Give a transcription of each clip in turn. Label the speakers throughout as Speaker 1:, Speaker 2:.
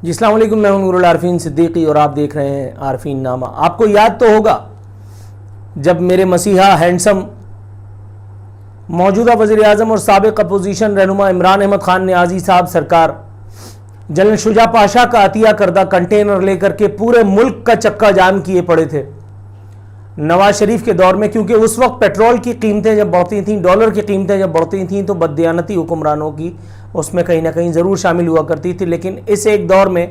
Speaker 1: جی السلام علیکم، میں ہوں نور عارفین صدیقی اور آپ دیکھ رہے ہیں عارفین نامہ۔ آپ کو یاد تو ہوگا جب میرے مسیحا ہینڈسم موجودہ وزیر اعظم اور سابق اپوزیشن رہنما عمران احمد خان نیازی صاحب سرکار جنرل شجاع پاشا کا عطیہ کردہ کنٹینر لے کر کے پورے ملک کا چکا جام کیے پڑے تھے نواز شریف کے دور میں، کیونکہ اس وقت پیٹرول کی قیمتیں جب بڑھتی تھیں، ڈالر کی قیمتیں جب بڑھتی تھیں تو بددیانتی حکمرانوں کی اس میں کہیں نہ کہیں ضرور شامل ہوا کرتی تھی۔ لیکن اس ایک دور میں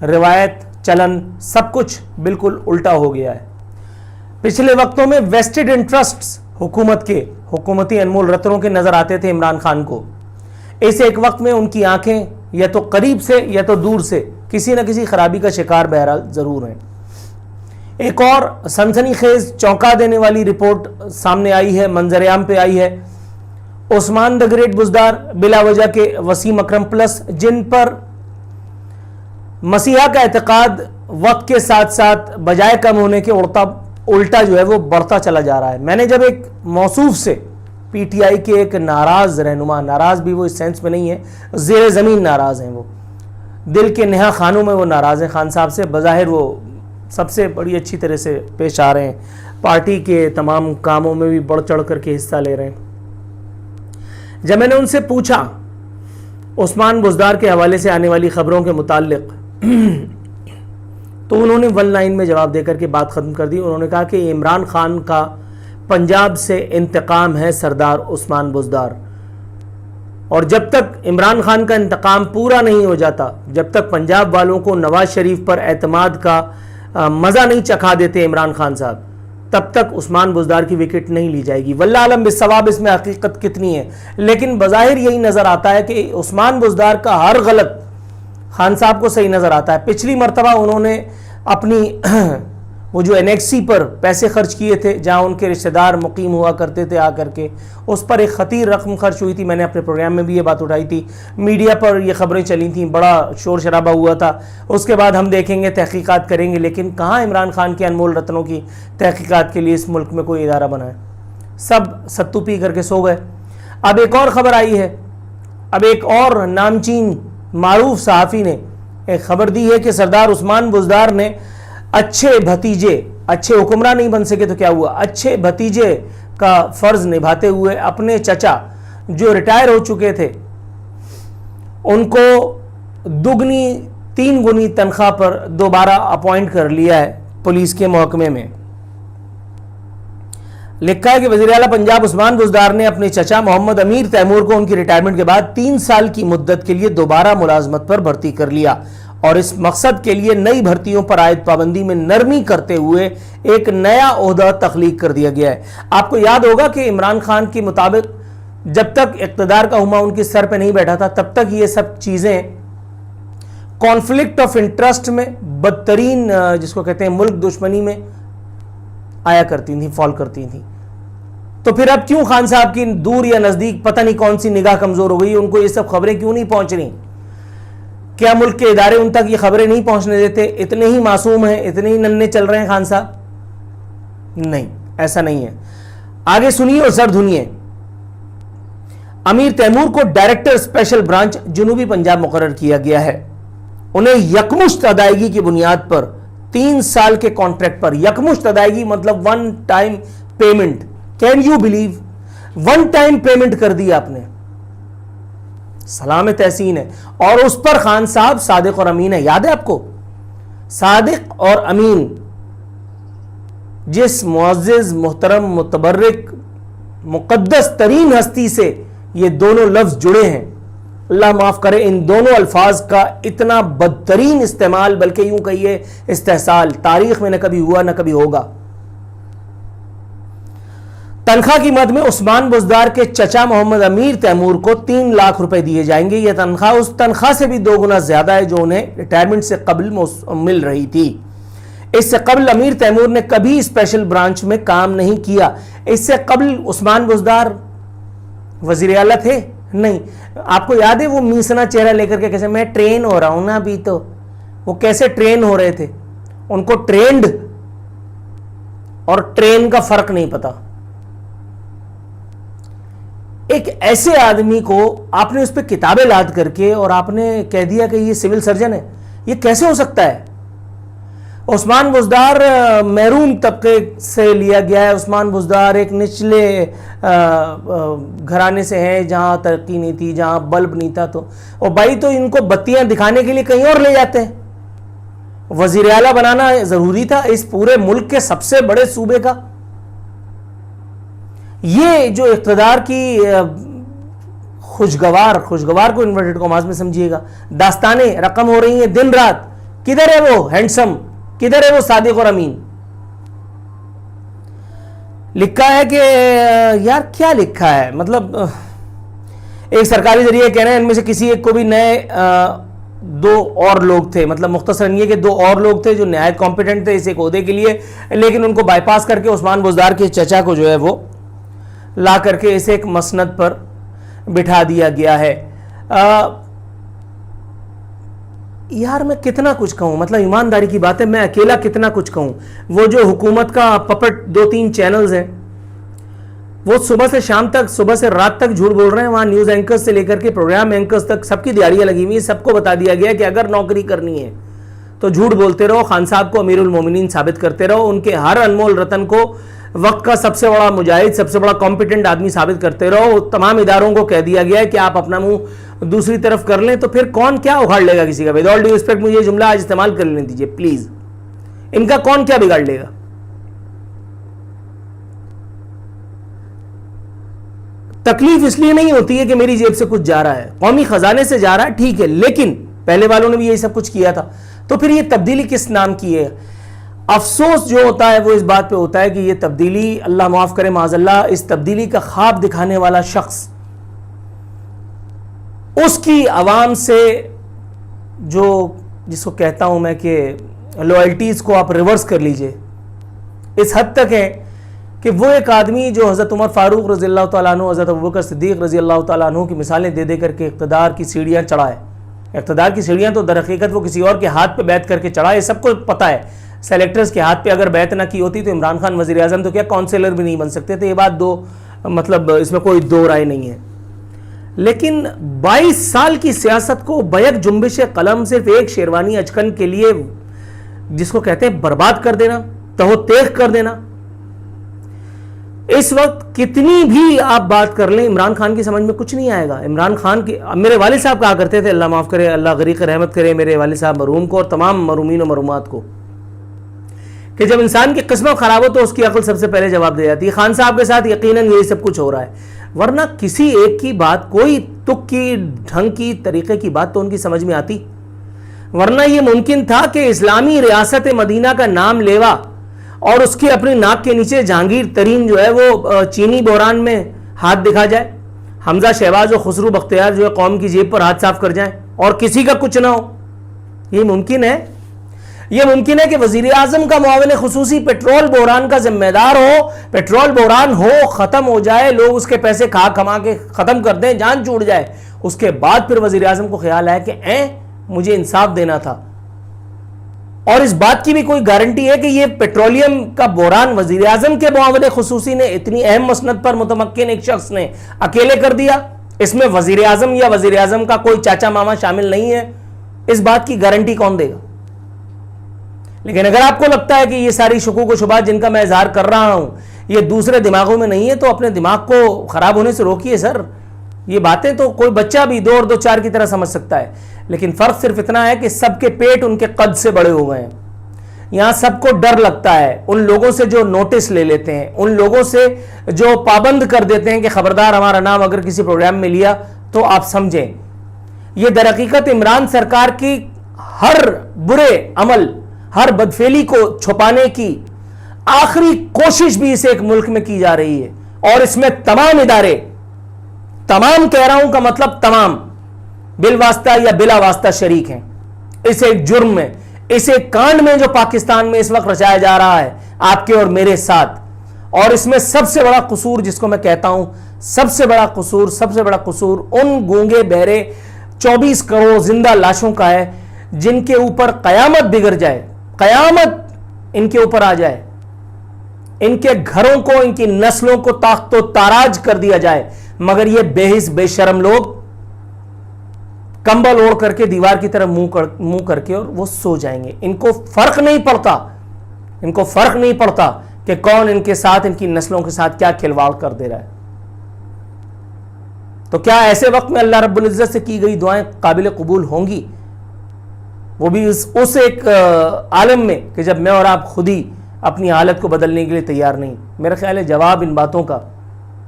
Speaker 1: روایت، چلن، سب کچھ بالکل الٹا ہو گیا ہے۔ پچھلے وقتوں میں ویسٹڈ انٹرسٹس حکومت کے حکومتی انمول رتنوں کے نظر آتے تھے عمران خان کو۔ اس ایک وقت میں ان کی آنکھیں یا تو قریب سے یا تو دور سے کسی نہ کسی خرابی کا شکار بہرحال ضرور ہیں۔ ایک اور سنسنی خیز چونکا دینے والی رپورٹ سامنے آئی ہے، منظر عام پہ آئی ہے۔ عثمان دا گریٹ بزدار بلا وجہ کے وسیم اکرم پلس، جن پر مسیحا کا اعتقاد وقت کے ساتھ ساتھ بجائے کم ہونے کے الٹا جو ہے وہ بڑھتا چلا جا رہا ہے۔ میں نے جب ایک موصوف سے، پی ٹی آئی کے ایک ناراض رہنما، ناراض بھی وہ اس سینس میں نہیں ہے، زیر زمین ناراض ہیں، وہ دل کے نہا خانوں میں وہ ناراض ہیں خان صاحب سے۔ بظاہر وہ سب سے بڑی اچھی طرح سے پیش آ رہے ہیں، پارٹی کے تمام کاموں میں بھی بڑھ چڑھ کر کے حصہ لے رہے ہیں۔ جب میں نے ان سے پوچھا عثمان بزدار کے حوالے سے آنے والی خبروں کے متعلق تو انہوں نے ون لائن میں جواب دے کر کے بات ختم کر دی۔ انہوں نے کہا کہ عمران خان کا پنجاب سے انتقام ہے سردار عثمان بزدار، اور جب تک عمران خان کا انتقام پورا نہیں ہو جاتا، جب تک پنجاب والوں کو نواز شریف پر اعتماد کا مزہ نہیں چکھا دیتے عمران خان صاحب، تب تک عثمان بزدار کی وکٹ نہیں لی جائے گی۔ واللہ عالم بالصواب اس میں حقیقت کتنی ہے، لیکن بظاہر یہی نظر آتا ہے کہ عثمان بزدار کا ہر غلط خان صاحب کو صحیح نظر آتا ہے۔ پچھلی مرتبہ انہوں نے اپنی وہ جو انیکسی پر پیسے خرچ کیے تھے، جہاں ان کے رشتہ دار مقیم ہوا کرتے تھے آ کر کے، اس پر ایک خطیر رقم خرچ ہوئی تھی۔ میں نے اپنے پروگرام میں بھی یہ بات اٹھائی تھی، میڈیا پر یہ خبریں چلی تھیں، بڑا شور شرابہ ہوا تھا۔ اس کے بعد ہم دیکھیں گے، تحقیقات کریں گے، لیکن کہاں عمران خان کے انمول رتنوں کی تحقیقات کے لیے اس ملک میں کوئی ادارہ بنا ہے؟ سب ستو پی کر کے سو گئے۔ اب ایک اور خبر آئی ہے، اب ایک اور نامچین معروف صحافی نے ایک خبر دی ہے کہ سردار عثمان بزدار نے اچھے بھتیجے، اچھے حکمراں نہیں بن سکے تو کیا ہوا، اچھے بھتیجے کا فرض نبھاتے ہوئے اپنے چچا جو ریٹائر ہو چکے تھے ان کو دگنی 3 گنی تنخواہ پر دوبارہ اپوائنٹ کر لیا ہے پولیس کے محکمے میں۔ لکھا ہے کہ وزیر اعلیٰ پنجاب عثمان بزدار نے اپنے چچا محمد امیر تیمور کو ان کی ریٹائرمنٹ کے بعد 3 سال کی مدت کے لیے دوبارہ ملازمت پر بھرتی کر لیا، اور اس مقصد کے لیے نئی بھرتیوں پر عائد پابندی میں نرمی کرتے ہوئے ایک نیا عہدہ تخلیق کر دیا گیا ہے۔ آپ کو یاد ہوگا کہ عمران خان کے مطابق جب تک اقتدار کا ہما ان کے سر پہ نہیں بیٹھا تھا، تب تک یہ سب چیزیں کانفلکٹ آف انٹرسٹ میں، بدترین جس کو کہتے ہیں ملک دشمنی میں آیا کرتی تھیں، فال کرتی تھیں۔ تو پھر اب کیوں خان صاحب کی دور یا نزدیک پتہ نہیں کون سی نگاہ کمزور ہو گئی، ان کو یہ سب خبریں کیوں نہیں پہنچ رہی؟ کیا ملک کے ادارے ان تک یہ خبریں نہیں پہنچنے دیتے؟ اتنے ہی معصوم ہیں، اتنے ہی ننھے چل رہے ہیں خان صاحب؟ نہیں، ایسا نہیں ہے۔ آگے سنیے اور سر دھنیے۔ امیر تیمور کو ڈائریکٹر اسپیشل برانچ جنوبی پنجاب مقرر کیا گیا ہے۔ انہیں یکمشت ادائیگی کی بنیاد پر 3 سال کے کانٹریکٹ پر، یکمشت ادائیگی مطلب one time payment, can you believe, one time payment کر دی آپ نے، سلام تحسین ہے۔ اور اس پر خان صاحب صادق اور امین ہے، یاد ہے آپ کو؟ صادق اور امین، جس معزز، محترم، متبرک، مقدس ترین ہستی سے یہ دونوں لفظ جڑے ہیں، اللہ معاف کرے، ان دونوں الفاظ کا اتنا بدترین استعمال، بلکہ یوں کہیے استحصال، تاریخ میں نہ کبھی ہوا نہ کبھی ہوگا۔ تنخواہ کی مد میں عثمان بزدار کے چچا محمد امیر تیمور کو 3 لاکھ روپے دیے جائیں گے۔ یہ تنخواہ اس تنخواہ سے بھی 2 گنا زیادہ ہے جو انہیں ریٹائرمنٹ سے قبل مل رہی تھی۔ اس سے قبل امیر تیمور نے کبھی اسپیشل برانچ میں کام نہیں کیا۔ اس سے قبل عثمان بزدار وزیر اعلیٰ تھے نہیں۔ آپ کو یاد ہے وہ میسنا چہرہ لے کر کے کیسے میں ٹرین ہو رہا ہوں نا ابھی، تو وہ کیسے ٹرین ہو رہے تھے؟ ان کو ٹرینڈ اور ٹرین کا فرق نہیں پتا۔ ایک ایسے آدمی کو آپ نے اس پہ کتابیں لاد کر کے اور آپ نے کہہ دیا کہ یہ سول سرجن ہے، یہ کیسے ہو سکتا ہے؟ عثمان بزدار محروم طبقے سے لیا گیا ہے. عثمان بزدار ایک نچلے گھرانے سے ہیں جہاں ترقی نہیں تھی، جہاں بلب نہیں تھا. اور بھائی تو ان کو بتیاں دکھانے کے لیے کہیں اور لے جاتے ہیں. وزیر اعلیٰ بنانا ضروری تھا اس پورے ملک کے سب سے بڑے صوبے کا. یہ جو اقتدار کی خوشگوار کو انورٹڈ کاماز میں سمجھیے گا داستانیں رقم ہو رہی ہیں دن رات. کدھر ہے وہ ہینڈسم؟ کدھر ہے وہ صادق اور امین؟ لکھا ہے کہ یار کیا لکھا ہے، مطلب ایک سرکاری ذریعے کہہ رہے ہیں ان میں سے کسی ایک کو بھی نئے دو اور لوگ تھے، مطلب مختصراً یہ کہ دو اور لوگ تھے جو نہایت کمپیٹنٹ تھے اس ایک عہدے کے لیے، لیکن ان کو بائی پاس کر کے عثمان بزدار کے چچا کو جو ہے وہ لا کر کے اسے ایک مسند پر بٹھا دیا گیا ہے. یار میں کتنا کچھ کہوں، مطلب ایمانداری کی بات ہے میں اکیلا کتنا کچھ کہوں. وہ جو حکومت کا پپٹ 2-3 چینلز ہیں وہ صبح سے شام تک، صبح سے رات تک جھوٹ بول رہے ہیں. وہاں نیوز اینکرز سے لے کر کے پروگرام اینکرز تک سب کی دیاریاں لگی ہوئی ہیں. سب کو بتا دیا گیا کہ اگر نوکری کرنی ہے تو جھوٹ بولتے رہو، خان صاحب کو امیر المومنین ثابت کرتے رہو، ان کے ہر انمول رتن کو وقت کا سب سے بڑا مجاہد، سب سے بڑا کمپیٹنٹ آدمی ثابت کرتے رہو. تمام اداروں کو کہہ دیا گیا ہے کہ آپ اپنا منہ دوسری طرف کر لیں تو پھر کون کیا اکھاڑ لے گا کسی کا. ود آل ڈیو ریسپیکٹ مجھے یہ جملہ آج استعمال کر لینے دیجیے پلیز. ان کا کون کیا بگاڑ لے گا؟ تکلیف اس لیے نہیں ہوتی ہے کہ میری جیب سے کچھ جا رہا ہے، قومی خزانے سے جا رہا ہے ٹھیک ہے، لیکن پہلے والوں نے بھی یہی سب کچھ کیا تھا، تو پھر یہ تبدیلی کس نام کی ہے؟ افسوس جو ہوتا ہے وہ اس بات پہ ہوتا ہے کہ یہ تبدیلی، اللہ معاف کرے معاذ اللہ، اس تبدیلی کا خواب دکھانے والا شخص اس کی عوام سے جو جس کو کہتا ہوں میں کہ لوائلٹیز کو آپ ریورس کر لیجئے، اس حد تک ہے کہ وہ ایک آدمی جو حضرت عمر فاروق رضی اللہ تعالیٰ عنہ، حضرت ابوبکر صدیق رضی اللہ تعالیٰ عنہ کی مثالیں دے دے کر کے اقتدار کی سیڑھیاں چڑھا ہے. اقتدار کی سیڑھیاں تو در حقیقت وہ کسی اور کے ہاتھ پہ بیعت کر کے چڑھا ہے، یہ سب کو پتہ ہے. سیلیکٹرز کے ہاتھ پہ اگر بیعت نہ کی ہوتی تو عمران خان وزیر اعظم تو کیا کونسلر بھی نہیں بن سکتے تھے. یہ بات مطلب اس میں کوئی دو رائے نہیں ہے. لیکن 22 سال کی سیاست کو بیک جنبش قلم صرف ایک شیروانی اچکن کے لیے جس کو کہتے ہیں برباد کر دینا، تہو تیغ کر دینا. اس وقت کتنی بھی آپ بات کر لیں عمران خان کی سمجھ میں کچھ نہیں آئے گا. عمران خان کی میرے والد صاحب کہا کرتے تھے، اللہ معاف کرے، اللہ غریق رحمت کرے میرے والد صاحب مرحوم کو اور تمام مرحومین و مرحومات کو، کہ جب انسان کی قسمت خراب ہو تو اس کی عقل سب سے پہلے جواب دے جاتی ہے. خان صاحب کے ساتھ یقیناً یہی سب کچھ ہو رہا ہے، ورنہ کسی ایک کی بات، کوئی تک کی ڈھنگ کی طریقے کی بات تو ان کی سمجھ میں آتی. ورنہ یہ ممکن تھا کہ اسلامی ریاست مدینہ کا نام لیوا اور اس کے اپنی ناک کے نیچے جہانگیر ترین جو ہے وہ چینی بحران میں ہاتھ دکھا جائے، حمزہ شہباز و خسرو بختیار جو ہے قوم کی جیب پر ہاتھ صاف کر جائیں اور کسی کا کچھ نہ ہو. یہ ممکن ہے. یہ ممکن ہے کہ وزیر اعظم کا معاون خصوصی پیٹرول بحران کا ذمہ دار ہو، پیٹرول بحران ہو، ختم ہو جائے، لوگ اس کے پیسے کھا کھما کے ختم کر دیں، جان چھوٹ جائے، اس کے بعد پھر وزیر اعظم کو خیال آئے کہ مجھے انصاف دینا تھا. اور اس بات کی بھی کوئی گارنٹی ہے کہ یہ پیٹرولیم کا بحران وزیر اعظم کے معاون خصوصی نے اتنی اہم مسند پر متمکن ایک شخص نے اکیلے کر دیا؟ اس میں وزیر اعظم یا وزیر اعظم کا کوئی چاچا ماما شامل نہیں ہے. اس بات کی گارنٹی کون دے گا؟ لیکن اگر آپ کو لگتا ہے کہ یہ ساری شکوک و شبہات جن کا میں اظہار کر رہا ہوں یہ دوسرے دماغوں میں نہیں ہے تو اپنے دماغ کو خراب ہونے سے روکیے سر. یہ باتیں تو کوئی بچہ بھی 2 اور 2 4 کی طرح سمجھ سکتا ہے، لیکن فرق صرف اتنا ہے کہ سب کے پیٹ ان کے قد سے بڑے ہو گئے ہیں. یہاں سب کو ڈر لگتا ہے ان لوگوں سے جو نوٹس لے لیتے ہیں، ان لوگوں سے جو پابند کر دیتے ہیں کہ خبردار ہمارا نام اگر کسی پروگرام میں لیا تو آپ سمجھیں. یہ در حقیقت عمران سرکار کی ہر برے عمل، ہر بدفعلی کو چھپانے کی آخری کوشش بھی اس ایک ملک میں کی جا رہی ہے، اور اس میں تمام ادارے، تمام کہہ رہا ہوں کا مطلب تمام، بالواسطہ یا بلا واسطہ شریک ہیں اس ایک جرم میں، اس ایک کانڈ میں جو پاکستان میں اس وقت رچایا جا رہا ہے آپ کے اور میرے ساتھ. اور اس میں سب سے بڑا قصور جس کو میں کہتا ہوں سب سے بڑا قصور ان گونگے بہرے 24 کروڑ زندہ لاشوں کا ہے جن کے اوپر قیامت بگڑ جائے، قیامت ان کے اوپر آ جائے، ان کے گھروں کو، ان کی نسلوں کو تاخت و تاراج کر دیا جائے، مگر یہ بے حس بے شرم لوگ کمبل اوڑھ کر کے دیوار کی طرف منہ کر کے اور وہ سو جائیں گے. ان کو فرق نہیں پڑتا کہ کون ان کے ساتھ، ان کی نسلوں کے ساتھ کیا کھلواڑ کر دے رہا ہے. تو کیا ایسے وقت میں اللہ رب العزت سے کی گئی دعائیں قابل قبول ہوں گی؟ وہ بھی اس ایک عالم میں کہ جب میں اور آپ خود ہی اپنی حالت کو بدلنے کے لیے تیار نہیں. میرا خیال ہے جواب ان باتوں کا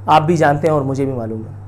Speaker 1: آپ بھی جانتے ہیں اور مجھے بھی معلوم ہے.